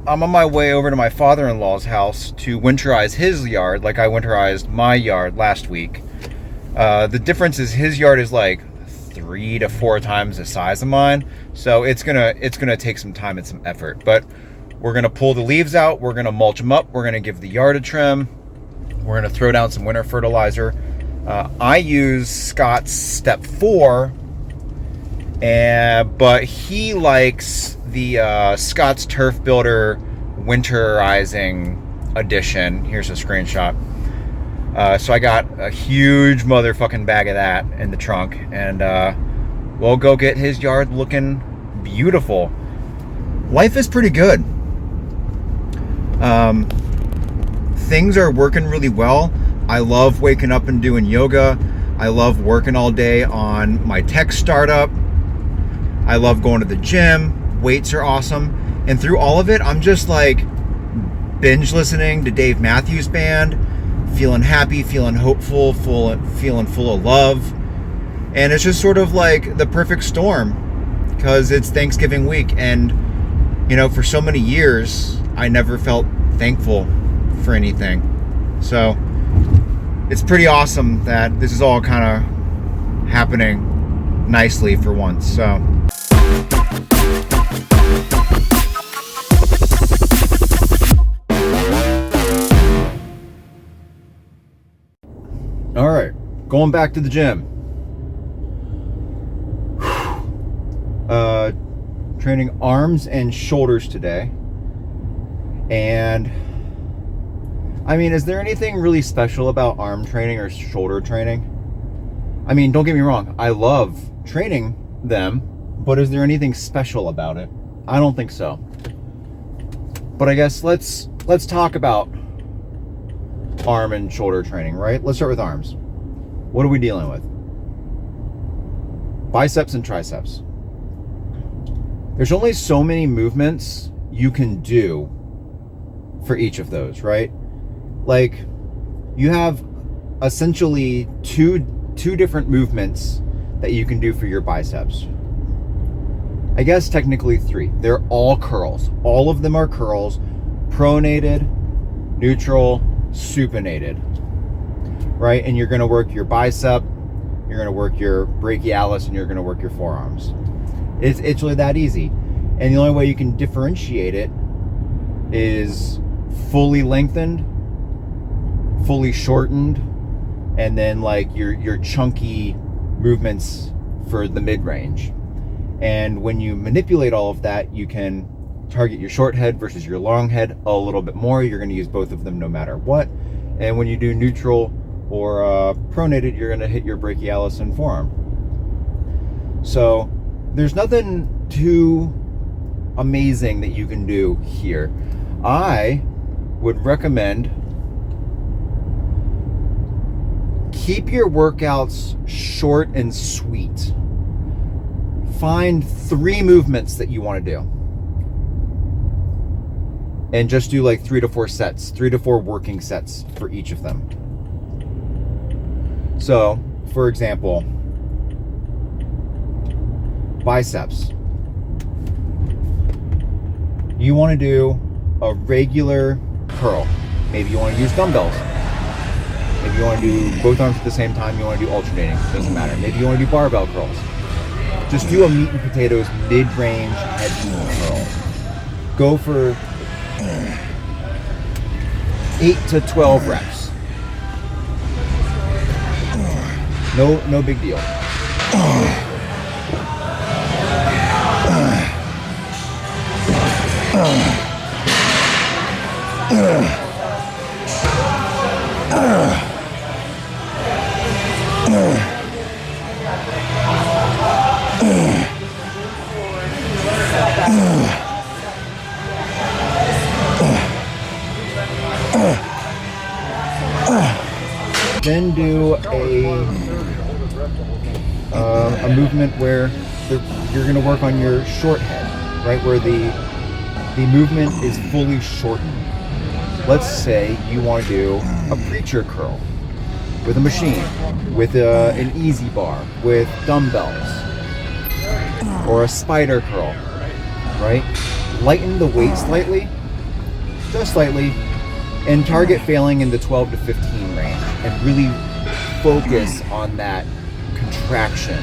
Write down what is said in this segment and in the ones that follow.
I'm on my way over to my father-in-law's house to winterize his yard like I winterized my yard last week. The difference is his yard is like 3 to 4 times the size of mine, so it's gonna take some time and some effort. But we're gonna pull the leaves out, we're gonna mulch them up, we're gonna give the yard a trim, we're gonna throw down some winter fertilizer. I use Scott's Step 4, but he likes the Scott's Turf Builder Winterizing edition. Here's a screenshot. So I got a huge motherfucking bag of that in the trunk, and we'll go get his yard looking beautiful. Life is pretty good. Things are working really well. I love waking up and doing yoga. I love working all day on my tech startup. I love going to the gym. Weights are awesome. And through all of it, I'm just like binge listening to Dave Matthews Band, feeling happy, feeling hopeful, feeling full of love. And it's just sort of like the perfect storm, because it's Thanksgiving week. And, you know, for so many years, I never felt thankful for anything. So it's pretty awesome that this is all kind of happening nicely for once. So all right, going back to the gym. Training arms and shoulders today. And I mean, is there anything really special about arm training or shoulder training? I mean, don't get me wrong, I love training them, but is there anything special about it? I don't think so. But I guess let's talk about arm and shoulder training, right? Let's start with arms. What are we dealing with? Biceps and triceps. There's only so many movements you can do for each of those, right? Like, you have essentially two different movements that you can do for your biceps. I guess technically 3. They're all curls. All of them are curls. Pronated, neutral, supinated. Right? And you're going to work your bicep, you're going to work your brachialis, and you're going to work your forearms. It's really that easy. And the only way you can differentiate it is fully lengthened, fully shortened, and then like your chunky movements for the mid-range. And when you manipulate all of that, you can target your short head versus your long head a little bit more. You're going to use both of them no matter what. And when you do neutral or pronated, you're going to hit your brachialis and forearm. So there's nothing too amazing that you can do here. I would recommend keep your workouts short and sweet. Find 3 movements that you want to do. And just do like 3 to 4 sets, 3 to 4 working sets for each of them. So, for example, biceps. You want to do a regular curl. Maybe you want to use dumbbells. Maybe you want to do both arms at the same time. You want to do alternating. Doesn't matter. Maybe you want to do barbell curls. Just do a meat and potatoes mid-range heavy curl. Go for 8 to 12 reps. No big deal. Then do a movement where you're going to work on your short head, right? Where the movement is fully shortened. Let's say you want to do a preacher curl with a machine, with an easy bar, with dumbbells, or a spider curl, right? Lighten the weight slightly just slightly, and target failing in the 12 to 15 range, and really focus on that contraction.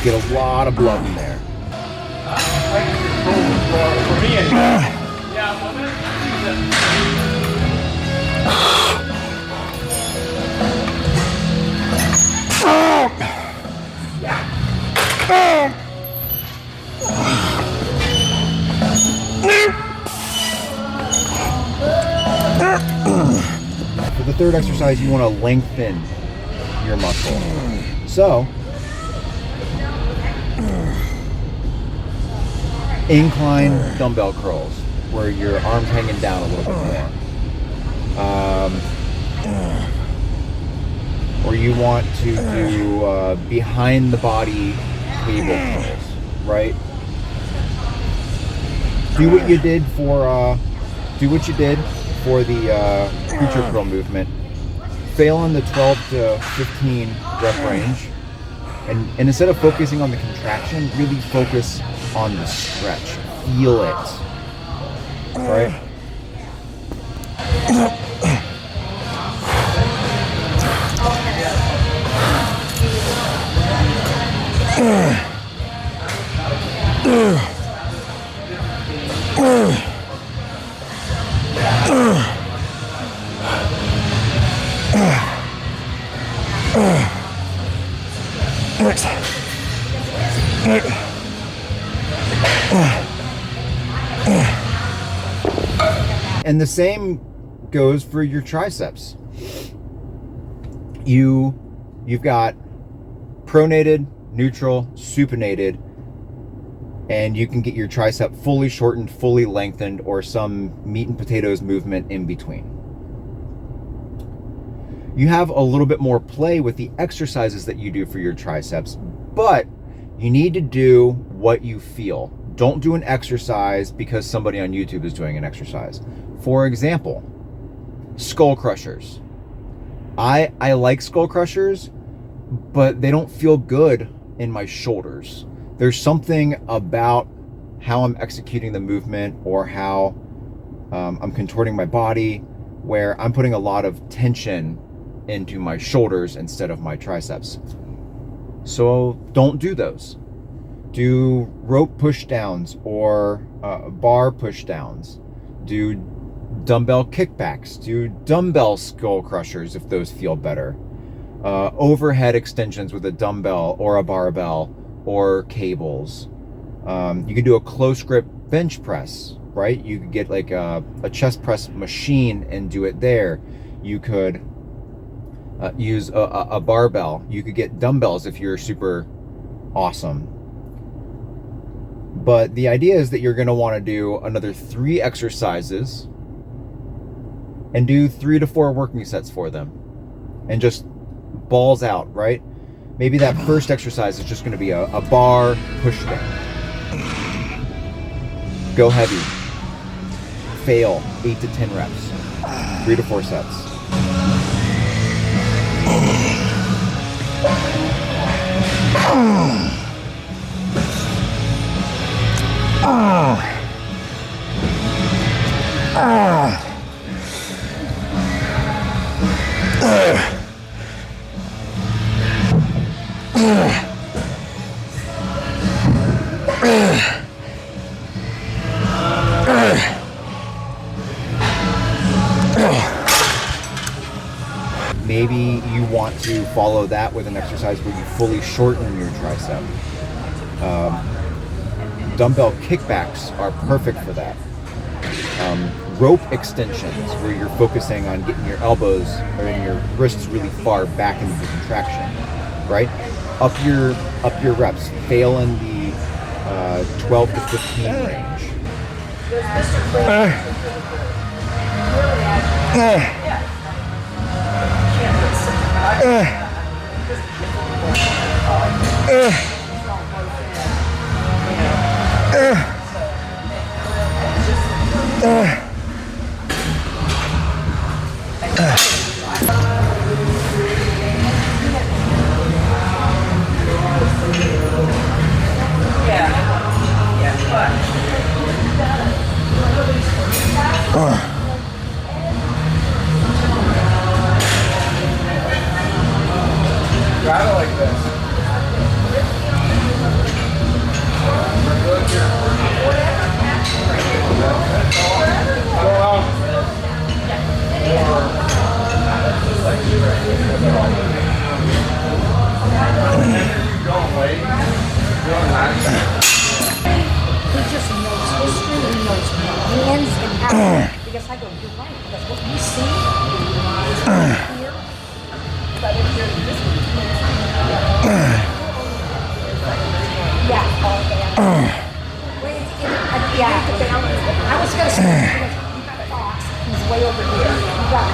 Get a lot of blood in there. For me, anyway. For the third exercise, you want to lengthen your muscle. So, incline dumbbell curls, where your arms hanging down a little bit more. Or you want to do behind the body cable curls, right? Do what you did for the creature curl movement. Fail in the 12 to 15 rep range, and instead of focusing on the contraction, really focus on the stretch. Feel it, right? And the same goes for your triceps. You've got pronated, neutral, supinated, and you can get your tricep fully shortened, fully lengthened, or some meat and potatoes movement in between. You have a little bit more play with the exercises that you do for your triceps, but you need to do what you feel. Don't do an exercise because somebody on YouTube is doing an exercise. For example, skull crushers. I like skull crushers, but they don't feel good in my shoulders. There's something about how I'm executing the movement or how I'm contorting my body where I'm putting a lot of tension into my shoulders instead of my triceps. So don't do those. Do rope push downs or bar push downs. Do dumbbell kickbacks. Do dumbbell skull crushers if those feel better. Overhead extensions with a dumbbell or a barbell or cables. You could do a close grip bench press, right? You could get like a chest press machine and do it there. You could use a barbell. You could get dumbbells if you're super awesome. But the idea is that you're going to want to do another 3 exercises and do 3 to 4 working sets for them and just balls out, right? Maybe that first exercise is just going to be a bar push down. Go heavy. Fail 8 to 10 reps. 3 to 4 sets. Maybe you want to follow that with an exercise where you fully shorten your tricep. Dumbbell kickbacks are perfect for that. Rope extensions, where you're focusing on getting your elbows or your wrists really far back into the contraction, right? Up your reps. Fail in the 12 to 15 range. Grab it like this. He just knows history, he knows hands and how. Because I go, you're right, because what you see is right here. But if you're this yeah, all that. Yeah, I was going to say, you got Fox, he's way over here. You got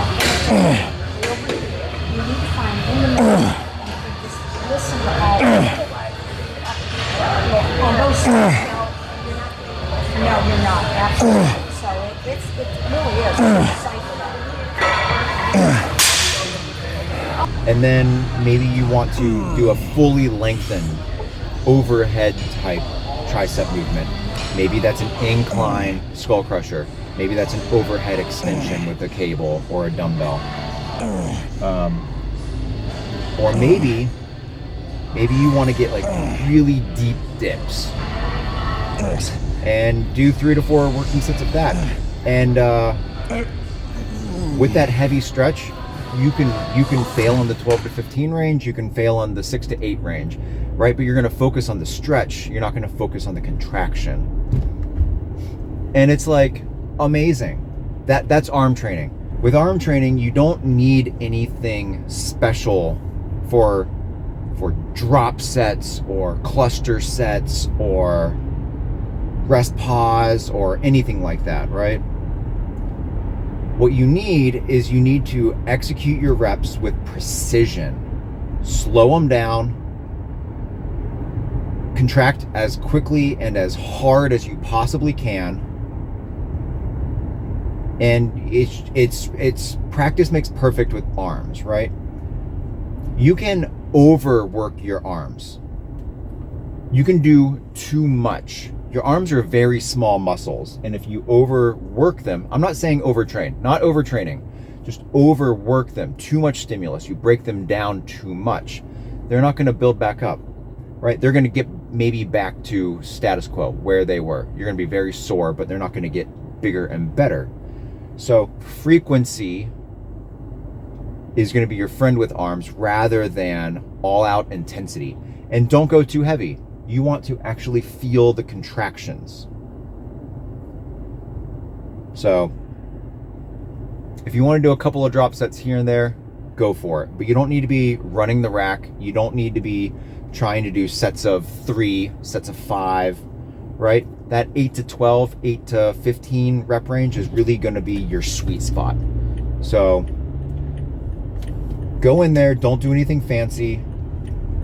way over here. You need to find in the middle and just listen to all of it. On those sides, no, you're not. Absolutely. So it really is. And then maybe you want to do a fully lengthened overhead type tricep movement. Maybe that's an incline skull crusher. Maybe that's an overhead extension with a cable or a dumbbell. Or maybe you want to get like really deep dips and do 3 to 4 working sets of that. And with that heavy stretch, you can fail on the 12 to 15 range, you can fail on the 6 to 8 range, right? But you're going to focus on the stretch, you're not going to focus on the contraction. And it's like amazing. That's arm training. With arm training, you don't need anything special for drop sets or cluster sets or rest pause or anything like that, right? What you need is you need to execute your reps with precision. Slow them down. Contract as quickly and as hard as you possibly can. And it's practice makes perfect with arms, right? You can overwork your arms. You can do too much. Your arms are very small muscles, and if you overwork them, I'm not saying overtrain, not overtraining, just overwork them, too much stimulus, you break them down too much, they're not going to build back up, right? They're going to get maybe back to status quo, where they were. You're going to be very sore, but they're not going to get bigger and better. So frequency is going to be your friend with arms rather than all-out intensity. And don't go too heavy. You want to actually feel the contractions. So if you want to do a couple of drop sets here and there, go for it. But you don't need to be running the rack. You don't need to be trying to do sets of 3, sets of 5, right? That 8 to 12, 8 to 15 rep range is really going to be your sweet spot. So go in there, don't do anything fancy,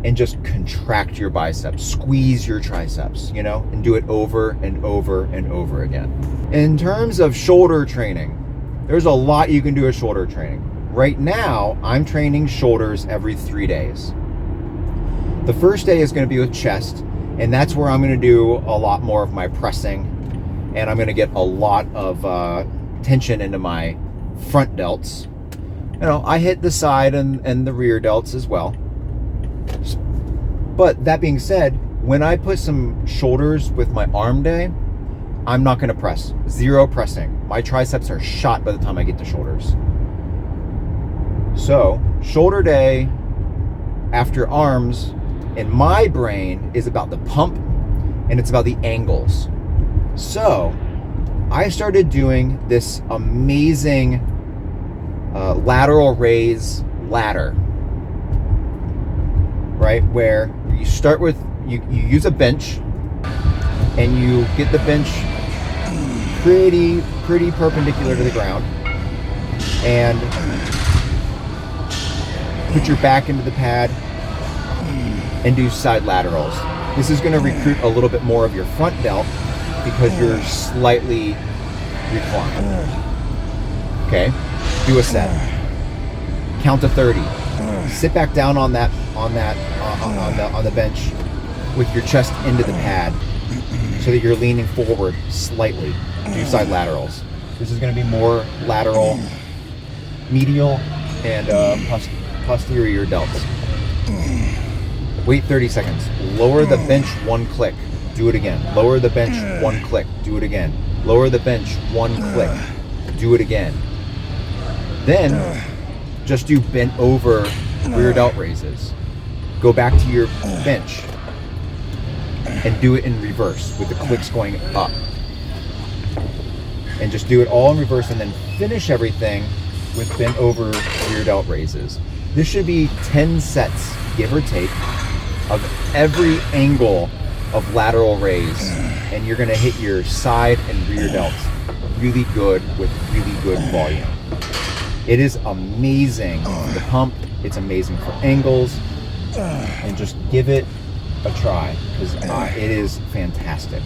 and just contract your biceps, squeeze your triceps, you know, and do it over and over and over again. In terms of shoulder training, there's a lot you can do with shoulder training. Right now, I'm training shoulders every 3 days. The first day is going to be with chest, and that's where I'm going to do a lot more of my pressing, and I'm going to get a lot of tension into my front delts. You know, I hit the side and the rear delts as well. But that being said, when I put some shoulders with my arm day, I'm not going to press. 0 pressing. My triceps are shot by the time I get to shoulders. So, shoulder day after arms in my brain is about the pump and it's about the angles. So, I started doing this amazing lateral raise ladder, right? Where you start with, you use a bench and you get the bench pretty perpendicular to the ground and put your back into the pad and do side laterals. This is going to recruit a little bit more of your front delt because you're slightly reclined. Okay, do a set. Count to 30. Sit back down on the bench with your chest into the pad so that you're leaning forward slightly. Do side laterals. This is going to be more lateral, medial, and posterior delts. Wait 30 seconds. Lower the bench 1 click. Do it again. Lower the bench 1 click. Do it again. Lower the bench 1 click. Do it again. Then just do bent over rear delt raises. Go back to your bench and do it in reverse with the clicks going up. And just do it all in reverse and then finish everything with bent over rear delt raises. This should be 10 sets, give or take, of every angle of lateral raise, and you're gonna hit your side and rear delts really good with really good volume. It is amazing for the pump, it's amazing for angles, and just give it a try, because it is fantastic.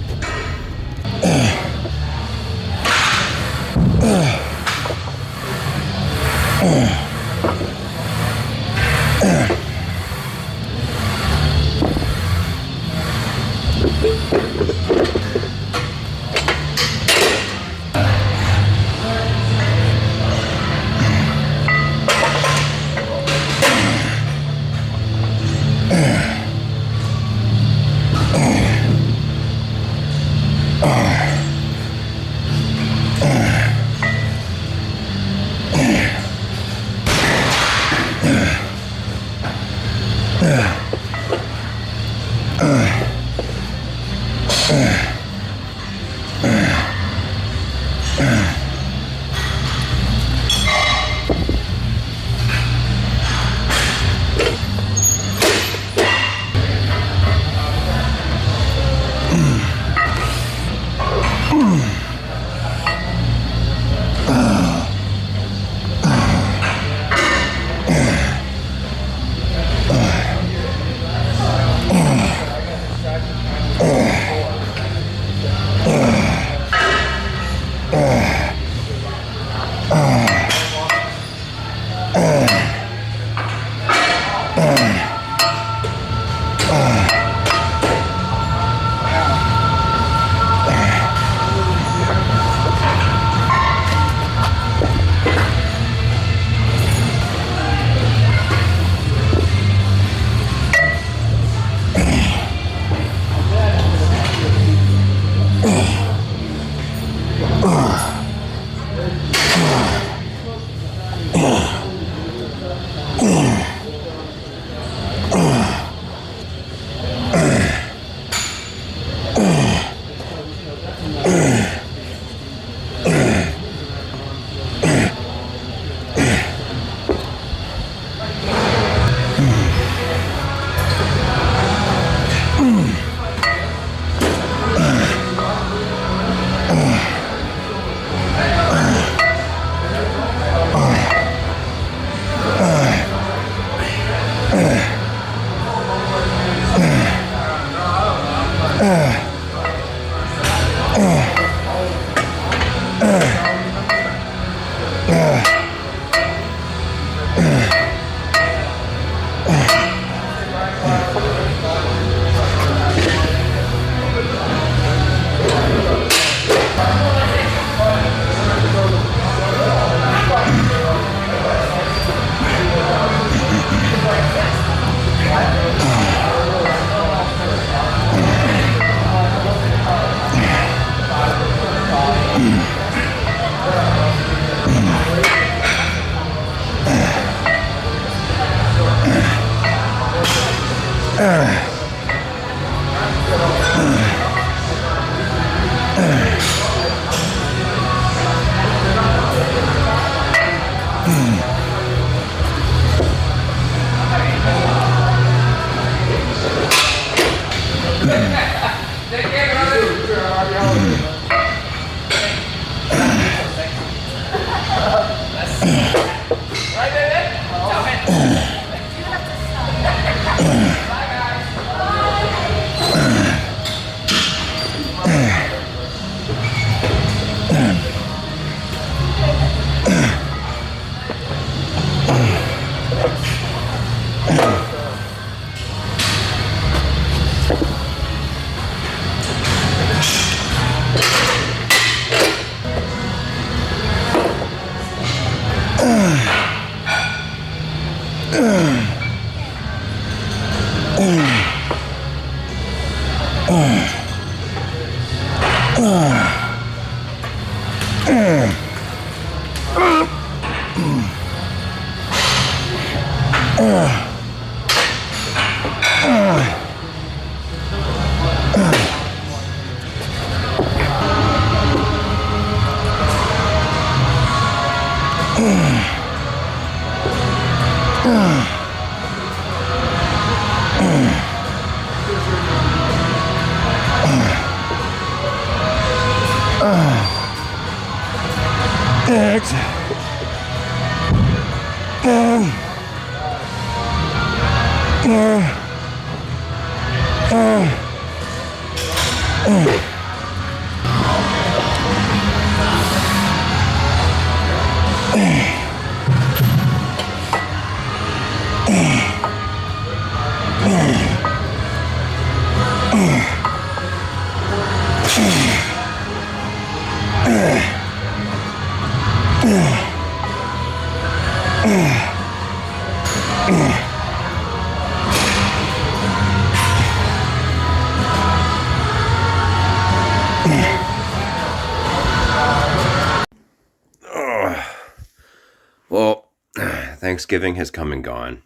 Well, Thanksgiving has come and gone.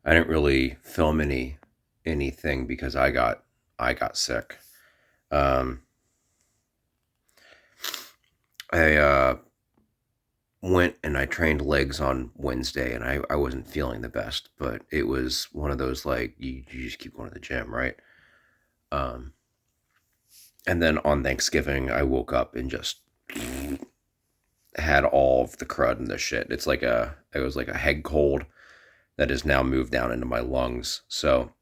I didn't really film anything because I got sick. Um, I went and I trained legs on Wednesday, and I wasn't feeling the best, but it was one of those, like, you just keep going to the gym, right? Um, and then on Thanksgiving, I woke up and just had all of the crud and the shit. It was like a head cold that has now moved down into my lungs. So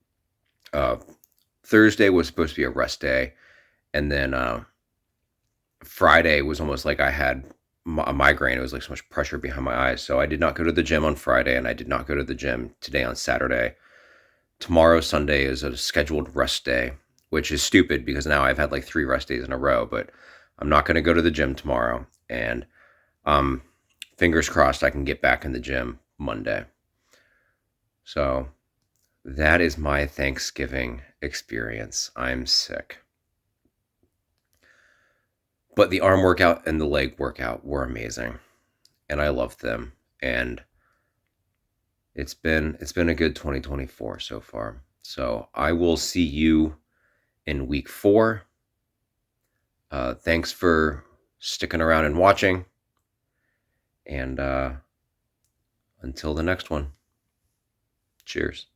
uh, Thursday was supposed to be a rest day, and then Friday was almost like I had a migraine. It was like so much pressure behind my eyes. So I did not go to the gym on Friday, and I did not go to the gym today on Saturday. Tomorrow, Sunday, is a scheduled rest day, which is stupid because now I've had like 3 rest days in a row, but I'm not going to go to the gym tomorrow. And fingers crossed I can get back in the gym Monday. So that is my Thanksgiving experience. I'm sick. But the arm workout and the leg workout were amazing, and I loved them. And it's been a good 2024 so far. So I will see you in week 4. Thanks for sticking around and watching. And until the next one, cheers.